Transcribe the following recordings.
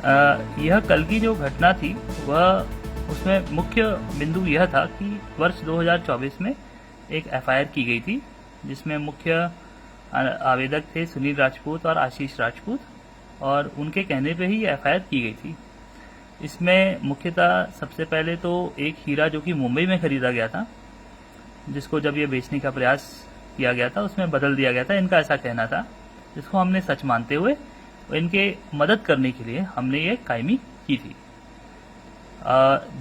यह कल की जो घटना थी वह उसमें मुख्य बिंदु यह था कि वर्ष 2024 में एक एफआईआर की गई थी जिसमें मुख्य आवेदक थे सुनील राजपूत और आशीष राजपूत, और उनके कहने पे ही ये एफआईआर की गई थी। इसमें मुख्यतः सबसे पहले तो एक हीरा जो कि मुंबई में खरीदा गया था, जिसको जब ये बेचने का प्रयास किया गया था उसमें बदल दिया गया था, इनका ऐसा कहना था, जिसको हमने सच मानते हुए इनके मदद करने के लिए हमने ये कायमी की थी।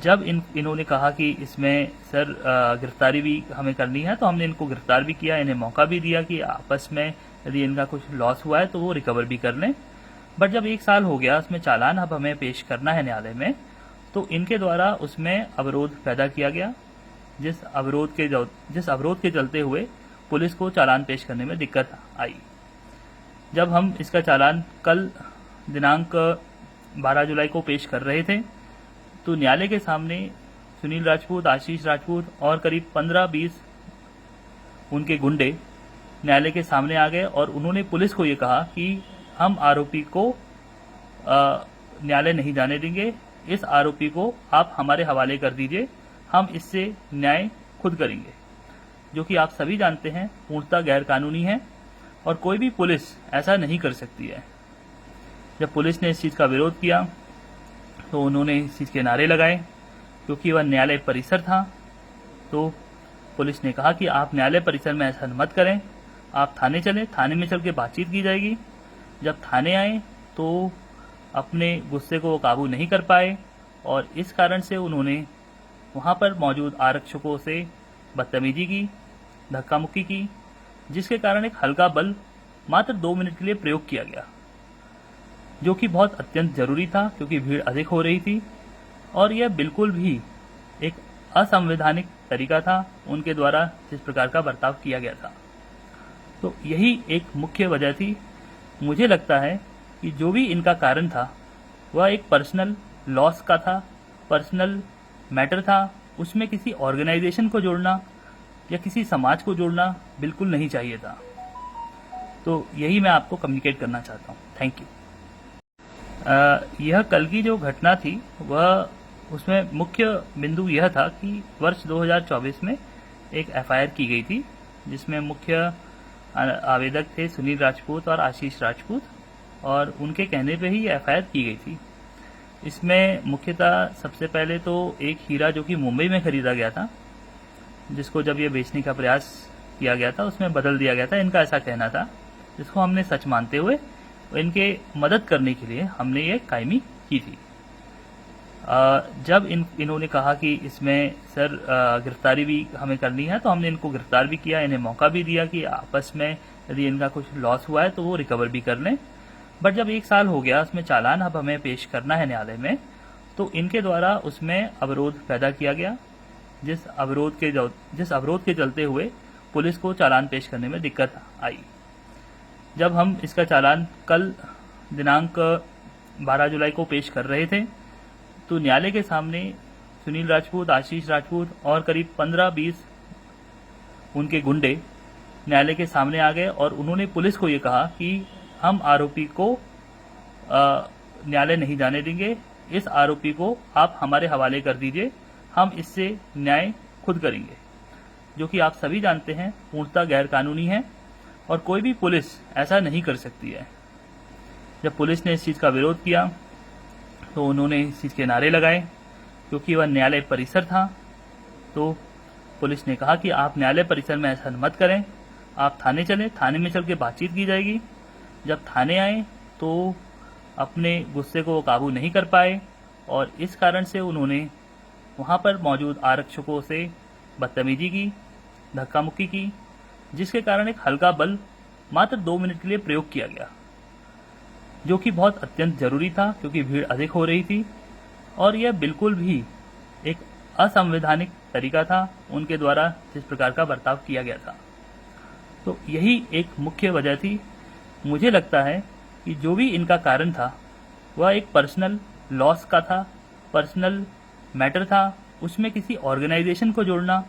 जब इन्होंने कहा कि इसमें सर गिरफ्तारी भी हमें करनी है, तो हमने इनको गिरफ्तार भी किया, इन्हें मौका भी दिया कि आपस में यदि इनका कुछ लॉस हुआ है तो वो रिकवर भी कर लें। बट जब 1 साल हो गया, उसमें चालान अब हमें पेश करना है न्यायालय में, तो इनके द्वारा उसमें अवरोध पैदा किया गया, जिस अवरोध के चलते हुए पुलिस को चालान पेश करने में दिक्कत आई। जब हम इसका चालान कल दिनांक 12 जुलाई को पेश कर रहे थे, तो न्यायालय के सामने सुनील राजपूत, आशीष राजपूत और करीब 15-20 उनके गुंडे न्यायालय के सामने आ गए और उन्होंने पुलिस को ये कहा कि हम आरोपी को न्यायालय नहीं जाने देंगे, इस आरोपी को आप हमारे हवाले कर दीजिए, हम इससे न्याय खुद करेंगे, जो कि आप सभी जानते हैं पूर्णतः गैर कानूनी है और कोई भी पुलिस ऐसा नहीं कर सकती है। जब पुलिस ने इस चीज़ का विरोध किया तो उन्होंने इस चीज़ के नारे लगाए, क्योंकि वह न्यायालय परिसर था। तो पुलिस ने कहा कि आप न्यायालय परिसर में ऐसा मत करें, आप थाने चलें, थाने में चल के बातचीत की जाएगी। जब थाने आए तो अपने गुस्से को वो काबू नहीं कर पाए और इस कारण से उन्होंने वहाँ पर मौजूद आरक्षकों से बदतमीजी की, धक्का मुक्की की, जिसके कारण एक हल्का बल मात्र 2 मिनट के लिए प्रयोग किया गया, जो कि बहुत अत्यंत जरूरी था क्योंकि भीड़ अधिक हो रही थी और यह बिल्कुल भी एक असंवैधानिक तरीका था उनके द्वारा जिस प्रकार का बर्ताव किया गया था। तो यही एक मुख्य वजह थी। मुझे लगता है कि जो भी इनका कारण था वह एक पर्सनल लॉस का था, पर्सनल मैटर था, उसमें किसी ऑर्गेनाइजेशन को जोड़ना या किसी समाज को जोड़ना बिल्कुल नहीं चाहिए था। तो यही मैं आपको कम्युनिकेट करना चाहता हूँ। Thank you. यह कल की जो घटना थी वह उसमें मुख्य बिंदु यह था कि वर्ष 2024 में एक एफआईआर की गई थी जिसमें मुख्य आवेदक थे सुनील राजपूत और आशीष राजपूत, और उनके कहने पे ही एफआईआर की गई थी। इसमें मुख्यतः सबसे पहले तो एक हीरा जो कि मुंबई में खरीदा गया था, जिसको जब ये बेचने का प्रयास किया गया था उसमें बदल दिया गया था, इनका ऐसा कहना था, जिसको हमने सच मानते हुए इनके मदद करने के लिए हमने ये कायमी की थी। जब इन्होंने कहा कि इसमें सर गिरफ्तारी भी हमें करनी है, तो हमने इनको गिरफ्तार भी किया, इन्हें मौका भी दिया कि आपस में यदि इनका कुछ लॉस हुआ है तो वो रिकवर भी कर लें। बट जब 1 साल हो गया, उसमें चालान अब हमें पेश करना है न्यायालय में, तो इनके द्वारा उसमें अवरोध पैदा किया गया, जिस अवरोध के चलते हुए पुलिस को चालान पेश करने में दिक्कत आई। जब हम इसका चालान कल दिनांक 12 जुलाई को पेश कर रहे थे, तो न्यायालय के सामने सुनील राजपूत, आशीष राजपूत और करीब 15-20 उनके गुंडे न्यायालय के सामने आ गए और उन्होंने पुलिस को ये कहा कि हम आरोपी को न्यायालय नहीं जाने देंगे, इस आरोपी को आप हमारे हवाले कर दीजिए, हम इससे न्याय खुद करेंगे, जो कि आप सभी जानते हैं पूर्णतः गैर कानूनी है और कोई भी पुलिस ऐसा नहीं कर सकती है। जब पुलिस ने इस चीज़ का विरोध किया तो उन्होंने इस चीज़ के नारे लगाए, क्योंकि वह न्यायालय परिसर था। तो पुलिस ने कहा कि आप न्यायालय परिसर में ऐसा मत करें, आप थाने चलें, थाने में चल के बातचीत की जाएगी। जब थाने आए तो अपने गुस्से को काबू नहीं कर पाए और इस कारण से उन्होंने वहाँ पर मौजूद आरक्षकों से बदतमीजी की, धक्का मुक्की की, जिसके कारण एक हल्का बल मात्र 2 मिनट के लिए प्रयोग किया गया, जो कि बहुत अत्यंत जरूरी था क्योंकि भीड़ अधिक हो रही थी और यह बिल्कुल भी एक असंवैधानिक तरीका था उनके द्वारा जिस प्रकार का बर्ताव किया गया था। तो यही एक मुख्य वजह थी। मुझे लगता है कि जो भी इनका कारण था वह एक पर्सनल लॉस का था, पर्सनल मैटर था, उसमें किसी ऑर्गेनाइजेशन को जोड़ना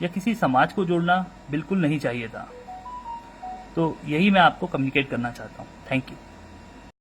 या किसी समाज को जोड़ना बिल्कुल नहीं चाहिए था। तो यही मैं आपको कम्युनिकेट करना चाहता हूँ। Thank you.